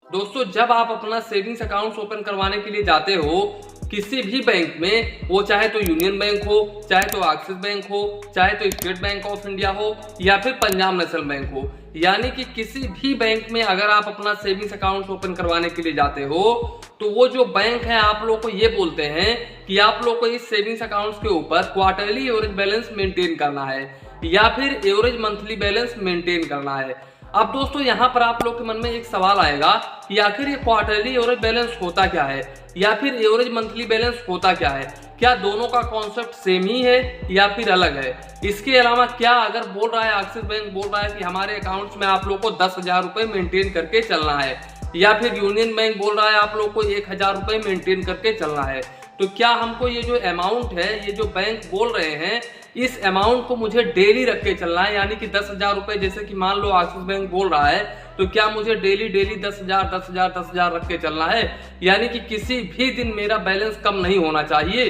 दोस्तों, जब आप अपना सेविंग्स अकाउंट ओपन करवाने के लिए जाते हो किसी भी बैंक में, वो चाहे तो यूनियन बैंक हो, चाहे तो एक्सिस बैंक हो, चाहे तो स्टेट बैंक ऑफ इंडिया हो या फिर पंजाब नेशनल बैंक हो, यानी कि किसी भी बैंक में अगर आप अपना सेविंग्स अकाउंट ओपन करवाने के लिए जाते हो तो वो जो बैंक है आप लोग को ये बोलते हैं कि आप लोग को इस सेविंग्स अकाउंट के ऊपर क्वार्टरली एवरेज बैलेंस मेंटेन करना है या फिर एवरेज मंथली बैलेंस मेंटेन करना है। अब दोस्तों, यहाँ पर आप लोग के मन में एक सवाल आएगा कि आखिर ये क्वार्टरली एवरेज बैलेंस होता क्या है या फिर एवरेज मंथली बैलेंस होता क्या है, क्या दोनों का कॉन्सेप्ट सेम ही है या फिर अलग है। इसके अलावा क्या अगर बोल रहा है एक्सिस बैंक बोल रहा है कि हमारे अकाउंट्स में आप लोग को 10,000 रुपए मेंटेन करके चलना है या फिर यूनियन बैंक बोल रहा है आप लोग को 1,000 रुपए मेंटेन करके चलना है, तो क्या हमको ये जो अमाउंट है, ये जो बैंक बोल रहे हैं, इस अमाउंट को मुझे डेली रख के चलना है, यानी कि 10,000 रुपए, जैसे कि मान लो एक्सिस बैंक बोल रहा है, तो क्या मुझे डेली 10,000 10,000 10,000 रख के चलना है, यानी कि किसी भी दिन मेरा बैलेंस कम नहीं होना चाहिए।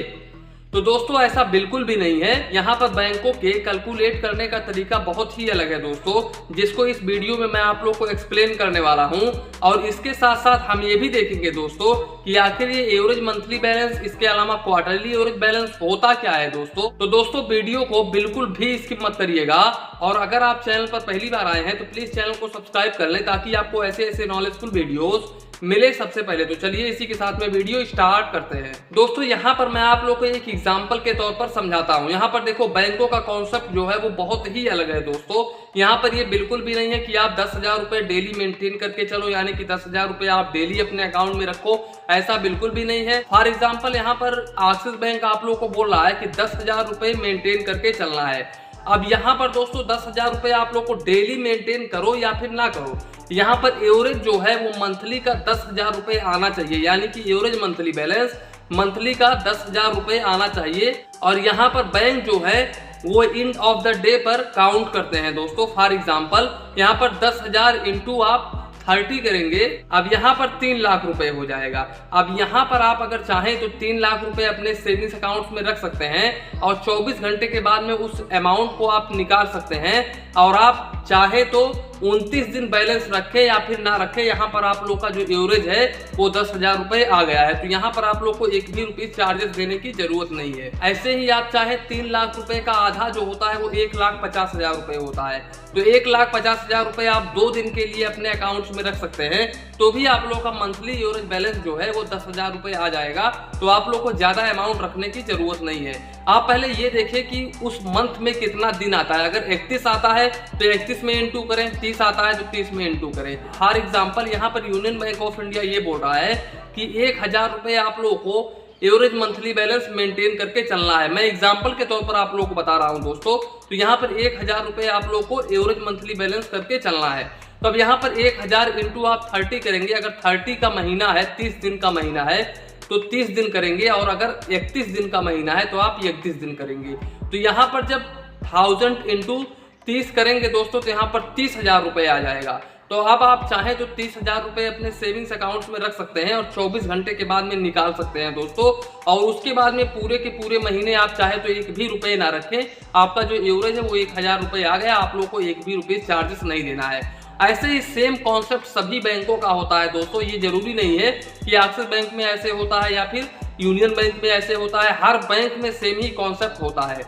तो दोस्तों, ऐसा बिल्कुल भी नहीं है। यहाँ पर बैंकों के कैलकुलेट करने का तरीका बहुत ही अलग है दोस्तों, जिसको इस वीडियो में मैं आप लोग को एक्सप्लेन करने वाला हूँ। और इसके साथ साथ हम ये भी देखेंगे दोस्तों कि आखिर ये एवरेज मंथली बैलेंस, इसके अलावा क्वार्टरली एवरेज बैलेंस होता क्या है दोस्तों। तो दोस्तों, वीडियो को बिल्कुल भी स्किप मत करिएगा और अगर आप चैनल पर पहली बार आए हैं तो प्लीज चैनल को सब्सक्राइब कर लें ताकि आपको ऐसे ऐसे नॉलेजफुल वीडियोस मिले सबसे पहले। तो चलिए इसी के साथ में वीडियो स्टार्ट करते हैं। दोस्तों, यहाँ पर मैं आप लोग को एक एग्जांपल के तौर पर समझाता हूँ। यहाँ पर देखो, बैंकों का कॉन्सेप्ट जो है वो बहुत ही अलग है दोस्तों। यहाँ पर ये बिल्कुल भी नहीं है कि आप 10,000 रुपए डेली मेंटेन करके चलो, यानी कि 10,000 रुपए आप डेली अपने अकाउंट में रखो, ऐसा बिल्कुल भी नहीं है। फॉर एग्जाम्पल, यहाँ पर एक्सिस बैंक आप लोग को बोल रहा है कि 10,000 रुपए मेंटेन करके चलना है। अब यहाँ पर दोस्तों 10,000 रुपए आप लोग को डेली मेंटेन करो या फिर ना करो, यहाँ पर एवरेज जो है वो मंथली का 10,000 रुपए आना चाहिए, यानी कि एवरेज मंथली बैलेंस मंथली का 10,000 रुपए आना चाहिए। और यहाँ पर बैंक जो है वो एंड ऑफ द डे पर काउंट करते हैं दोस्तों। फॉर एग्जाम्पल, यहाँ पर 10,000 इंटू आप 30 करेंगे, अब यहाँ पर 3 लाख रुपए हो जाएगा। अब यहाँ पर आप अगर चाहें तो 3 लाख रुपए अपने सेविंग्स अकाउंट में रख सकते हैं और 24 घंटे के बाद में उस अमाउंट को आप निकाल सकते हैं। और आप चाहे तो 29 दिन बैलेंस रखे या फिर ना रखे, यहाँ पर आप लोग का जो एवरेज है वो 10,000 रुपए आ गया है। तो यहाँ पर आप लोग को एक भी रुपीज चार्जेस देने की जरूरत नहीं है। ऐसे ही आप चाहे 3 लाख रुपए का आधा जो होता है वो 1,50,000 रुपए होता है, तो 1,50,000 रुपए आप 2 दिन के लिए अपने अकाउंट में रख सकते हैं, तो भी आप लोग का मंथली एवरेज बैलेंस जो है वो 10,000 रुपए आ जाएगा। तो आप लोग को ज्यादा अमाउंट रखने की जरूरत नहीं है। आप पहले ये देखें कि उस मंथ में कितना दिन आता है। अगर 31 आता है तो 31 में इंटू करें, 30 आता है तो 30 में इंटू करें। फॉर एग्जाम्पल, यहाँ पर यूनियन बैंक ऑफ इंडिया ये बोल रहा है कि 1,000 रुपए आप लोगों को एवरेज मंथली बैलेंस मेंटेन करके चलना है। मैं एग्जांपल के तौर पर आप लोगों को बता रहा हूं दोस्तों। तो यहाँ पर 1,000 रुपए आप लोगों को एवरेज मंथली बैलेंस करके चलना है। तो अब यहाँ पर 1,000 इंटू आप 30 करेंगे। अगर 30 का महीना है, 30 दिन का महीना है तो 30 दिन करेंगे, और अगर 31 दिन का महीना है तो आप 31 दिन करेंगे। तो यहाँ पर जब 1000 इंटू 30 करेंगे दोस्तों तो यहाँ पर 30,000 रुपए आ जाएगा। तो अब आप चाहें तो 30,000 रुपए अपने सेविंग्स अकाउंट में रख सकते हैं और 24 घंटे के बाद में निकाल सकते हैं दोस्तों। और उसके बाद में पूरे के पूरे महीने आप चाहे तो एक भी रुपए ना रखें, आपका जो एवरेज है वो 1,000 रुपए आ गया, आप लोग को एक भी रुपये चार्जेस नहीं देना है। ऐसे ही सेम कॉन्सेप्ट सभी बैंकों का होता है दोस्तों। ये जरूरी नहीं है कि एक्सिस बैंक में ऐसे होता है या फिर यूनियन बैंक में ऐसे होता है, हर बैंक में सेम ही कॉन्सेप्ट होता है।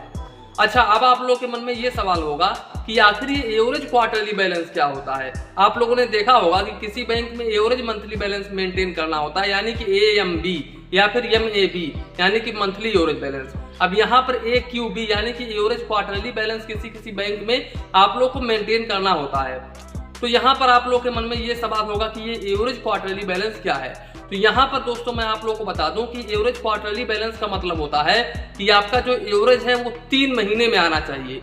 अच्छा, अब आप लोगों के मन में ये सवाल होगा कि आखिर ये एवरेज क्वार्टरली बैलेंस क्या होता है। आप लोगों ने देखा होगा कि किसी बैंक में एवरेज मंथली बैलेंस मेंटेन करना होता है, यानी कि AMB या फिर MAB, यानी कि मंथली एवरेज बैलेंस। अब यहाँ पर AQB यानी कि एवरेज क्वार्टरली बैलेंस किसी किसी बैंक में आप लोग को मेंटेन करना होता है। तो यहाँ पर आप लोग के मन में ये सवाल होगा कि ये एवरेज क्वार्टरली बैलेंस क्या है। तो यहाँ पर दोस्तों मैं आप लोगों को बता दूं कि एवरेज क्वार्टरली बैलेंस का मतलब होता है कि आपका जो एवरेज है वो 3 महीने में आना चाहिए।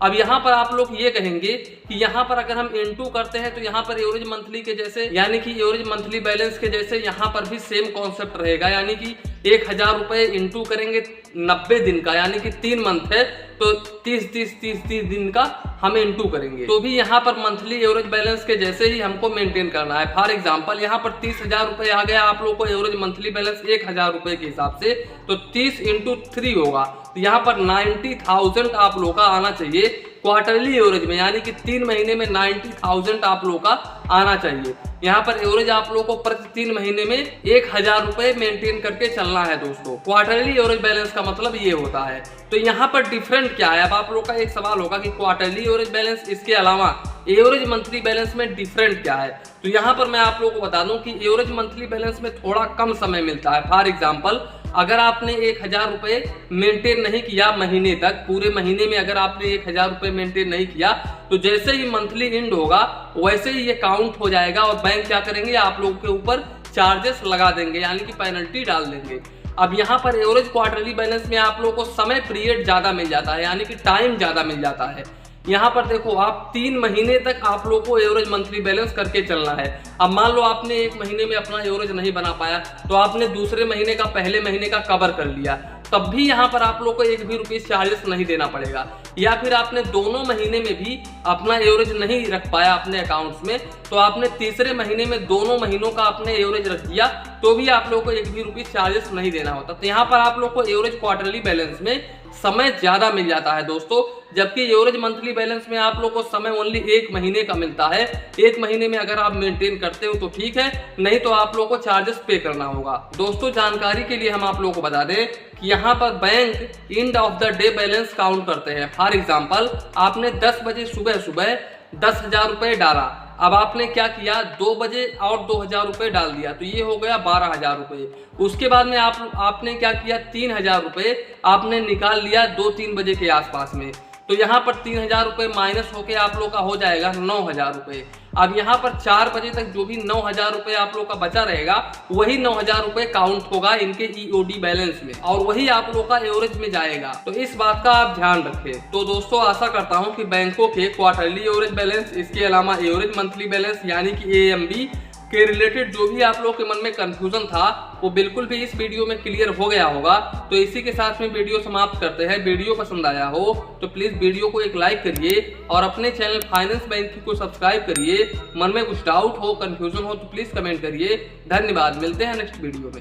अब यहाँ पर आप लोग ये कहेंगे कि यहाँ पर अगर हम इंटू करते हैं तो यहाँ पर एवरेज मंथली के जैसे, यानी कि एवरेज मंथली बैलेंस के जैसे यहाँ पर भी सेम कॉन्सेप्ट रहेगा, यानी कि 1,000 रुपए इंटू करेंगे 90 दिन का, यानी कि 3 मंथ है तो 30 दिन का हम इंटू करेंगे, तो भी यहाँ पर मंथली एवरेज बैलेंस के जैसे ही हमको मेंटेन करना है। फॉर एग्जांपल, यहाँ पर 30,000 रुपए आ गया आप लोग को एवरेज मंथली बैलेंस 1,000 रुपए के हिसाब से, तो 30 इंटू 3 होगा, तो यहाँ पर 90,000 आप लोग का आना चाहिए क्वार्टरली एवरेज में, यानी कि 3 महीने में 90,000 आप लोग का आना चाहिए। यहाँ पर एवरेज आप लोगों को प्रति 3 महीने में 1000 रुपए मेंटेन करके चलना है दोस्तों। क्वार्टरली एवरेज बैलेंस का मतलब ये होता है। तो यहाँ पर डिफरेंट क्या है, अब आप लोग का एक सवाल होगा कि क्वार्टरली एवरेज बैलेंस इसके अलावा एवरेज मंथली बैलेंस में डिफरेंट क्या है। तो यहाँ पर मैं आप लोगों को बता दूं कि एवरेज मंथली बैलेंस में थोड़ा कम समय मिलता है। फॉर एग्जाम्पल, अगर आपने 1000 रुपए मेंटेन नहीं किया महीने तक, पूरे महीने में अगर आपने 1000 रुपए मेंटेन नहीं किया, तो जैसे ही मंथली एंड होगा वैसे ही ये काउंट हो जाएगा और बैंक क्या करेंगे, आप लोगों के ऊपर चार्जेस लगा देंगे, यानी कि पेनल्टी डाल देंगे। अब यहाँ पर एवरेज क्वार्टरली बैलेंस में आप लोगों को समय पीरियड ज्यादा मिल जाता है, यानी कि टाइम ज्यादा मिल जाता है। यहाँ पर देखो, आप 3 महीने तक आप लोगों को एवरेज मंथली बैलेंस करके चलना है। अब मान लो आपने 1 महीने में अपना एवरेज नहीं बना पाया, तो आपने दूसरे महीने का पहले महीने का कवर कर लिया, तब भी यहाँ पर आप लोग को 1 भी रुपीस चार्जेस नहीं देना पड़ेगा। या फिर आपने दोनों महीने में भी अपना एवरेज नहीं रख पाया अपने अकाउंट्स में, तो आपने तीसरे महीने में दोनों महीनों का आपने एवरेज रख दिया, तो भी आप लोग को 1 भी रुपीस चार्जेस नहीं देना होता। तो यहाँ पर आप लोग को एवरेज क्वार्टरली बैलेंस में समय ज्यादा मिल जाता है दोस्तों, जबकि एवरेज मंथली बैलेंस में आप लोग को समय ओनली 1 महीने का मिलता है। 1 महीने में अगर आप मेंटेन करते हो तो ठीक है, नहीं तो आप लोग को चार्जेस पे करना होगा। दोस्तों, जानकारी के लिए हम आप लोगों को बता दें कि यहाँ पर bank end of the day balance count करते हैं। फॉर एग्जाम्पल, आपने 10 बजे सुबह 10,000 रुपए डाला, अब आपने क्या किया, 2 बजे और 2000 रुपए डाल दिया, तो ये हो गया 12,000 रुपए। उसके बाद में आपने क्या किया, 3000 रुपए आपने निकाल लिया 2-3 बजे के आसपास में, तो यहाँ पर 3000 रुपए माइनस होके आप लोग का हो जाएगा 9000 रुपए। अब यहाँ पर 4 बजे तक जो भी 9000 रुपए आप लोग का बचा रहेगा, वही 9000 रुपए काउंट होगा इनके ईओडी बैलेंस में, और वही आप लोग का एवरेज में जाएगा। तो इस बात का आप ध्यान रखें। तो दोस्तों, आशा करता हूँ कि बैंकों के क्वार्टरली एवरेज बैलेंस, इसके अलावा एवरेज मंथली बैलेंस यानी कि एएमबी के रिलेटेड जो भी आप लोग के मन में कंफ्यूजन था, वो बिल्कुल भी इस वीडियो में क्लियर हो गया होगा। तो इसी के साथ में वीडियो समाप्त करते हैं। वीडियो पसंद आया हो तो प्लीज वीडियो को एक लाइक करिए और अपने चैनल फाइनेंस बैंकिंग को सब्सक्राइब करिए। मन में कुछ डाउट हो, कंफ्यूजन हो तो प्लीज कमेंट करिए। धन्यवाद, मिलते हैं नेक्स्ट वीडियो में।